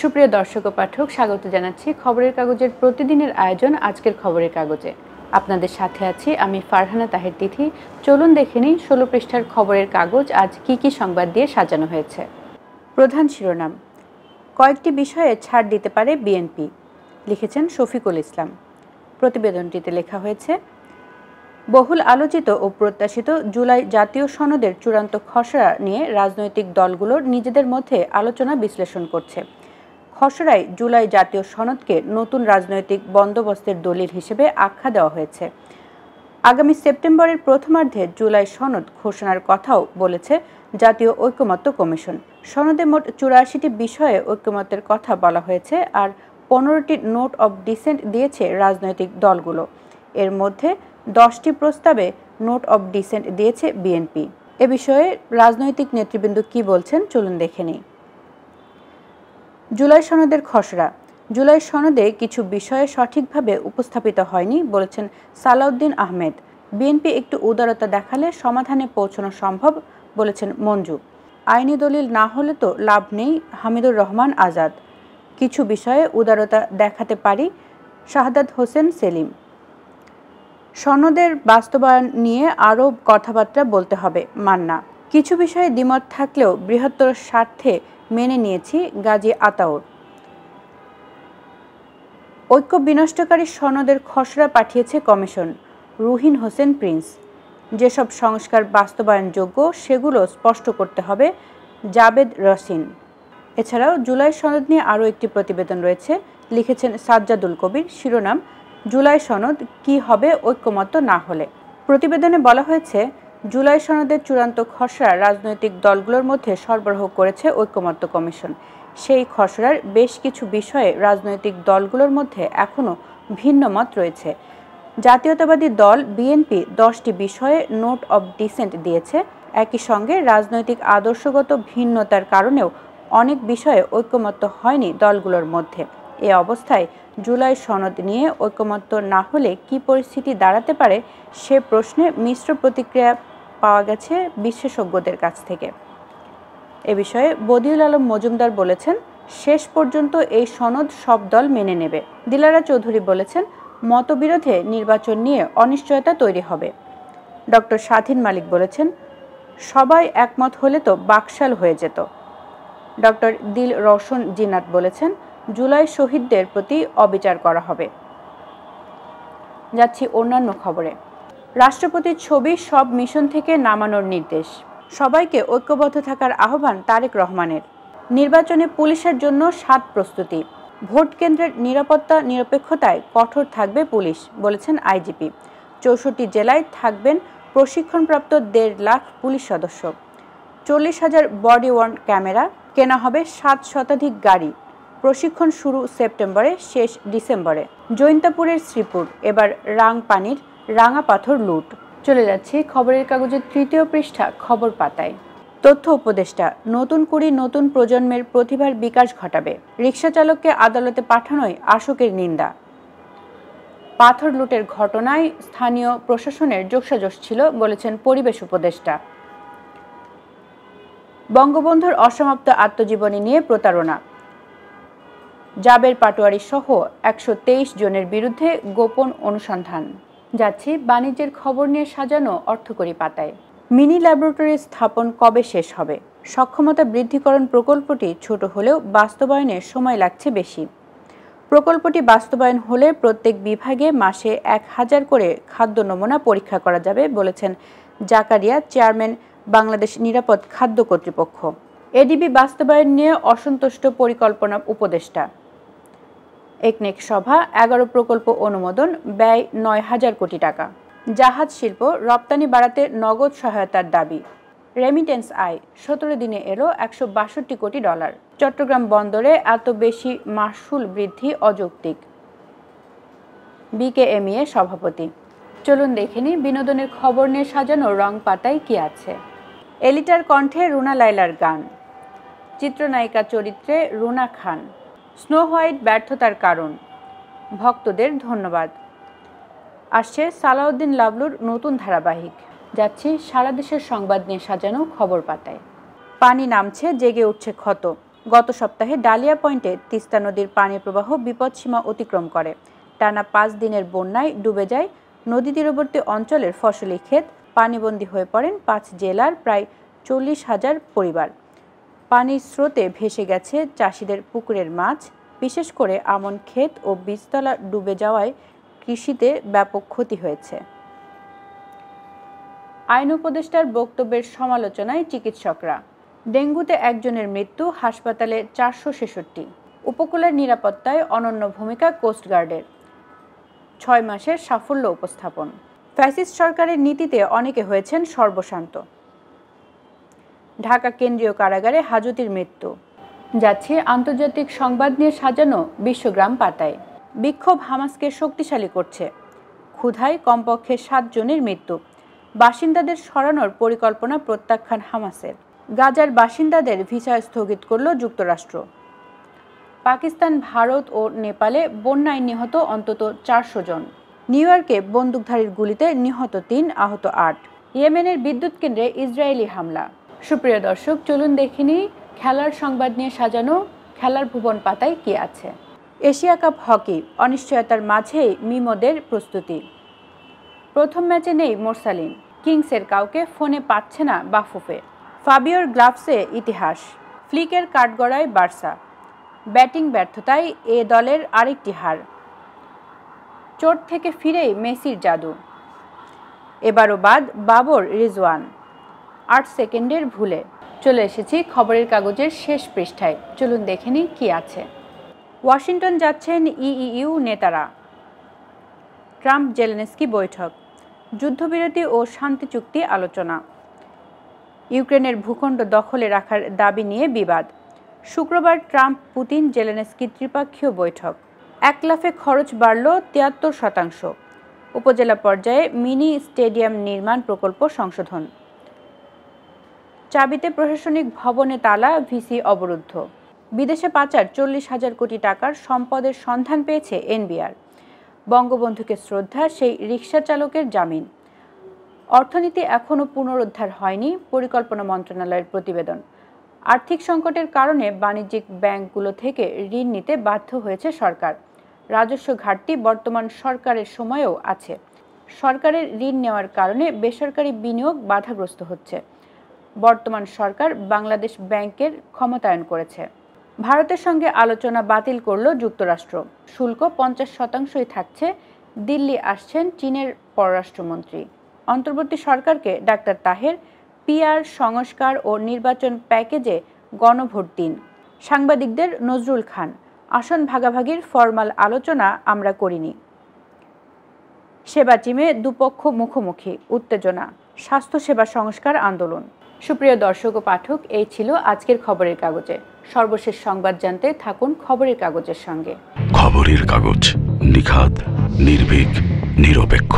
সুপ্রিয় দর্শক ও পাঠক, স্বাগত জানাচ্ছি খবরের কাগজের প্রতিদিনের আয়োজন আজকের খবরের কাগজে। আপনাদের সাথে আছি আমি ফারহানা তাহের তিথি। চলুন দেখে নিই ১৬ পৃষ্ঠার খবরের কাগজ আজ কি কি সংবাদ দিয়ে সাজানো হয়েছে। প্রধান শিরোনাম, কয়েকটি বিষয়ে ছাড় দিতে পারে বিএনপি, লিখেছেন শফিকুল ইসলাম। প্রতিবেদনটিতে লেখা হয়েছে, বহুল আলোচিত ও প্রত্যাশিত জুলাই জাতীয় সনদের চূড়ান্ত খসড়া নিয়ে রাজনৈতিক দলগুলোর নিজেদের মধ্যে আলোচনা বিশ্লেষণ করছে। খসড়ায় জুলাই জাতীয় সনদকে নতুন রাজনৈতিক বন্দোবস্তের দলিল হিসেবে আখ্যা দেওয়া হয়েছে। আগামী সেপ্টেম্বরের প্রথমার্ধে জুলাই সনদ ঘোষণার কথাও বলেছে জাতীয় ঐকমত্য কমিশন। সনদে মোট ৮৪টি বিষয়ে ঐকমত্যের কথা বলা হয়েছে, আর ১৫টি নোট অব ডিসেন্ট দিয়েছে রাজনৈতিক দলগুলো। এর মধ্যে 10টি প্রস্তাবে নোট অব ডিসেন্ট দিয়েছে বিএনপি। এ বিষয়ে রাজনৈতিক নেতৃবৃন্দ কি বলছেন চলুন দেখে নিই। জুলাই সনদের খসড়া। জুলাই সনদে কিছু বিষয়ে সঠিকভাবে উপস্থাপিত হয়নি বলেছেন সালাউদ্দিন আহমেদ। বিএনপি একটু উদারতা দেখালে সমাধানে পৌঁছানো সম্ভব বলেছেন মঞ্জু। আইনি দলিল না হলে তো লাভ নেই হামিদুর রহমান আজাদ। কিছু বিষয়ে উদারতা দেখাতে পারি শাহাদাত হোসেন সেলিম। সনদের বাস্তবায়ন নিয়ে আরও কথাবার্তা বলতে হবে মান্না। কিছু বিষয়ে দ্বিমত থাকলেও বৃহত্তর স্বার্থে মেনে নিয়েছি গাজী আতাউর। ঐক্য বিনষ্টকারী সনদের খসড়া পাঠিয়েছে কমিশন, রুহিন হোসেন প্রিন্স। যেসব সংস্কার বাস্তবায়নযোগ্য সেগুলো স্পষ্ট করতে হবে, জাবেদ রসিন। এছাড়াও জুলাই সনদ নিয়ে আরও একটি প্রতিবেদন রয়েছে, লিখেছেন সাজ্জাদুল কবির। শিরোনাম, জুলাই সনদ কি হবে ঐক্যমত্য না হলে। প্রতিবেদনে বলা হয়েছে, জুলাই সনদের চূড়ান্ত খসড়া রাজনৈতিক দলগুলোর মধ্যে সরবরাহ করেছে ঐকমত্য কমিশন। সেই খসড়ার বেশ কিছু বিষয়ে রাজনৈতিক দলগুলোর মধ্যে এখনও ভিন্ন মত রয়েছে। জাতীয়তাবাদী দল বিএনপি 10টি বিষয়ে নোট অব ডিসেন্ট দিয়েছে। একই সঙ্গে রাজনৈতিক আদর্শগত ভিন্নতার কারণেও অনেক বিষয়ে ঐকমত্য হয়নি দলগুলোর মধ্যে। এ অবস্থায় জুলাই সনদ নিয়ে ঐকমত্য না হলে কি পরিস্থিতি দাঁড়াতে পারে সে প্রশ্নে মিশ্র প্রতিক্রিয়া পাওয়া গেছে বিশেষজ্ঞদের কাছ থেকে। এ বিষয়ে বদিউল আলম মজুমদার বলেছেন, শেষ পর্যন্ত এই সনদ সব দল মেনে নেবে। দিলারা চৌধুরী বলেছেন, মতবিরোধে নির্বাচন নিয়ে অনিশ্চয়তা তৈরি হবে। ডক্টর স্বাধীন মালিক বলেছেন, সবাই একমত হলে তো বাকশাল হয়ে যেত। ডক্টর দিল রওশন জিনাত বলেছেন, জুলাই শহীদদের প্রতি অবিচার করা হবে। যাচ্ছি অন্যান্য খবরে। রাষ্ট্রপতির ছবি সব মিশন থেকে নামানোর নির্দেশ। সবাইকে ঐক্যবদ্ধ থাকার আহ্বান তারেক রহমানের। নির্বাচনে পুলিশের জন্য 7 প্রস্তুতি। ভোট কেন্দ্রের নিরাপত্তা নিরপেক্ষতায় কঠোর থাকবে পুলিশ, বলেছেন আইজিপি। 64 জেলায় থাকবেন প্রশিক্ষণপ্রাপ্ত 1.5 লাখ পুলিশ সদস্য। 40,000 বডি ওয়ার্ন ক্যামেরা। কেনা হবে 7 শতাধিক গাড়ি। প্রশিক্ষণ শুরু সেপ্টেম্বরে, শেষ ডিসেম্বরে। জৈন্তাপুরের শ্রীপুর, এবার রাংপানির রাঙা পাথর লুট। চলে যাচ্ছি খবরের কাগজের তৃতীয় পৃষ্ঠা খবর পাতায়। তথ্য উপদেষ্টা, নতুন কুড়ি নতুন প্রজন্মের প্রতিভার বিকাশ ঘটাবে। রিকশা চালককে আদালতে পাঠানোয় আশোকের নিন্দা। পাথর লুটের ঘটনায় স্থানীয় প্রশাসনের যোগসাজশ ছিল বলেছেন পরিবেশ উপদেষ্টা। বঙ্গবন্ধুর অসমাপ্ত আত্মজীবনী নিয়ে প্রতারণা। জাবের পাটোয়ারি সহ 123 জনের বিরুদ্ধে গোপন অনুসন্ধান। যাচ্ছি বাণিজ্যের খবর নিয়ে সাজানো অর্থকরী পাতায়। মিনি ল্যাবরেটরি স্থাপন কবে শেষ হবে? সক্ষমতা বৃদ্ধিকরণ প্রকল্পটি ছোট হলেও বাস্তবায়নে সময় লাগছে বেশি। প্রকল্পটি বাস্তবায়ন হলে প্রত্যেক বিভাগে মাসে 1000 করে খাদ্য নমুনা পরীক্ষা করা যাবে বলেছেন জাকারিয়া, চেয়ারম্যান বাংলাদেশ নিরাপদ খাদ্য কর্তৃপক্ষ। এডিবি বাস্তবায়ন নিয়ে অসন্তুষ্ট পরিকল্পনা উপদেষ্টা। একনেক সভা, 11 প্রকল্প অনুমোদন, ব্যয় 9000 কোটি টাকা। জাহাজ শিল্প, রপ্তানি বাড়াতে নগদ সহায়তার দাবি। রেমিটেন্স আয় 17 দিনে এলো $162 কোটি। চট্টগ্রাম বন্দরে এত বেশি মাশুল বৃদ্ধি অযৌক্তিক। বিকেএমইএ সভাপতি। চলুন দেখে নিই বিনোদনের খবর নিয়ে সাজানো রং পাতায় কি আছে। এলিটার কণ্ঠে রুনা লায়লার গান। চিত্রনায়িকা চরিত্রে রুনা খান। স্নো হোয়াইট ব্যর্থতার কারণ, ভক্তদের ধন্যবাদ। আসছে সালাউদ্দিন লাবলুর নতুন ধারাবাহিক। যাচ্ছি সারা দেশের সংবাদ নিয়ে সাজানো খবর পাতায়। পানি নামছে, জেগে উঠছে ক্ষত। গত সপ্তাহে ডালিয়া পয়েন্টে তিস্তা নদীর পানির প্রবাহ বিপদসীমা অতিক্রম করে। টানা 5 দিনের বন্যায় ডুবে যায় নদী তীরবর্তী অঞ্চলের ফসলি ক্ষেত। পানিবন্দী হয়ে পড়েন 5 জেলার প্রায় 40,000 পরিবার। পানির স্রোতে ভেসে গেছে চাষিদের পুকুরের মাছ। বিশেষ করে আমন ক্ষেত ও বীজতলা ডুবে যাওয়ায় কৃষিতে ব্যাপক ক্ষতি হয়েছে। আইন উপদেষ্টার বক্তব্যের সমালোচনায় চিকিৎসকরা। ডেঙ্গুতে একজনের মৃত্যু, হাসপাতালে 466। উপকূলের নিরাপত্তায় অনন্য ভূমিকা কোস্টগার্ডের। 6 মাসের সাফল্য উপস্থাপন। ফ্যাসিস্ট সরকারের নীতিতে অনেকে হয়েছেন সর্বশান্ত। ঢাকা কেন্দ্রীয় কারাগারে হাজতির মৃত্যু। যাচ্ছে আন্তর্জাতিক সংবাদ নিয়ে সাজানো বিশ্বগ্রাম পাতায়। বিক্ষোভ হামাসকে শক্তিশালী করছে। ক্ষুধায় কমপক্ষে 7 জনের মৃত্যু। বাসিন্দাদের সরানোর পরিকল্পনা প্রত্যাখ্যান হামাসের। গাজার বাসিন্দাদের ভিসা স্থগিত করল যুক্তরাষ্ট্র। পাকিস্তান, ভারত ও নেপালে বন্যায় নিহত অন্তত 400 জন। নিউ ইয়র্কে বন্দুকধারীর গুলিতে নিহত 3, আহত 8। ইয়েমেনের বিদ্যুৎ কেন্দ্রে ইসরায়েলি হামলা। সুপ্রিয় দর্শক, চলুন দেখিনি খেলার সংবাদ নিয়ে সাজানো খেলার ভুবন পাতায় কি আছে। এশিয়া কাপ হকি, অনিশ্চয়তার মাঝেই মিমোদের প্রস্তুতি। প্রথম ম্যাচে নেই মোরসালিন। কিংসের কাউকে ফোনে পাচ্ছে না বাফুফে। ফাবিওর গ্লাভসে ইতিহাস। ফ্লিকের কাঠগড়ায় বার্সা। ব্যাটিং ব্যর্থতায় এ দলের আরেকটি হার। চোট থেকে ফিরেই মেসির জাদু। এবারও বাদ বাবর রিজওয়ান। 8 সেকেন্ডের ভুলে। চলে এসেছি খবরের কাগজের শেষ পৃষ্ঠায়। চলুন দেখে নিই কি আছে। ওয়াশিংটন যাচ্ছেন ইইউ নেতারা। ট্রাম্প জেলেনস্কি বৈঠক। যুদ্ধবিরতি ও শান্তি চুক্তি আলোচনা। ইউক্রেনের ভূখণ্ড দখলে রাখার দাবি নিয়ে বিবাদ। শুক্রবার ট্রাম্প, পুতিন, জেলেনস্কি ত্রিপক্ষীয় বৈঠক। 1 লাফে খরচ বাড়ল 73%। উপজেলা পর্যায়ে মিনি স্টেডিয়াম নির্মাণ প্রকল্প সংশোধন। চাবিতে প্রশাসনিক ভবনে তালা, ভিসি অবরুদ্ধ। বিদেশে পাচার 40,000 কোটি টাকার সম্পদের সন্ধান পেয়েছে এনবিআর। বঙ্গবন্ধুকে শ্রদ্ধা, সেই রিকশা চালকের জামিন। অর্থনীতি এখনও পুনরুদ্ধার হয়নি, পরিকল্পনা মন্ত্রণালয়ের প্রতিবেদন। আর্থিক সংকটের কারণে বাণিজ্যিক ব্যাংকগুলো থেকে ঋণ নিতে বাধ্য হয়েছে সরকার। রাজস্ব ঘাটতি বর্তমান সরকারের সময়েও আছে। সরকারের ঋণ নেওয়ার কারণে বেসরকারি বিনিয়োগ বাধাগ্রস্ত হচ্ছে। বর্তমান সরকার বাংলাদেশ ব্যাংকের ক্ষমতায়ন করেছে। ভারতের সঙ্গে আলোচনা বাতিল করল যুক্তরাষ্ট্র। শুল্ক 50%ই থাকছে। দিল্লি আসছেন চীনের পররাষ্ট্রমন্ত্রী। অন্তর্বর্তী সরকারকে ডাক্তার তাহের। পিআর সংস্কার ও নির্বাচন প্যাকেজে গণভোট দিন। সাংবাদিকদের নজরুল খান। আসন ভাগাভাগির ফরমাল আলোচনা আমরা করিনি। সেবা টিমে দুপক্ষ মুখোমুখি, উত্তেজনা। স্বাস্থ্যসেবা সংস্কার আন্দোলন। সুপ্রিয় দর্শক ও পাঠক, এই ছিল আজকের খবরের কাগজে। সর্বশেষ সংবাদ জানতে থাকুন খবরের কাগজের সঙ্গে। খবরের কাগজ, নিখাত, নির্ভীক, নিরপেক্ষ।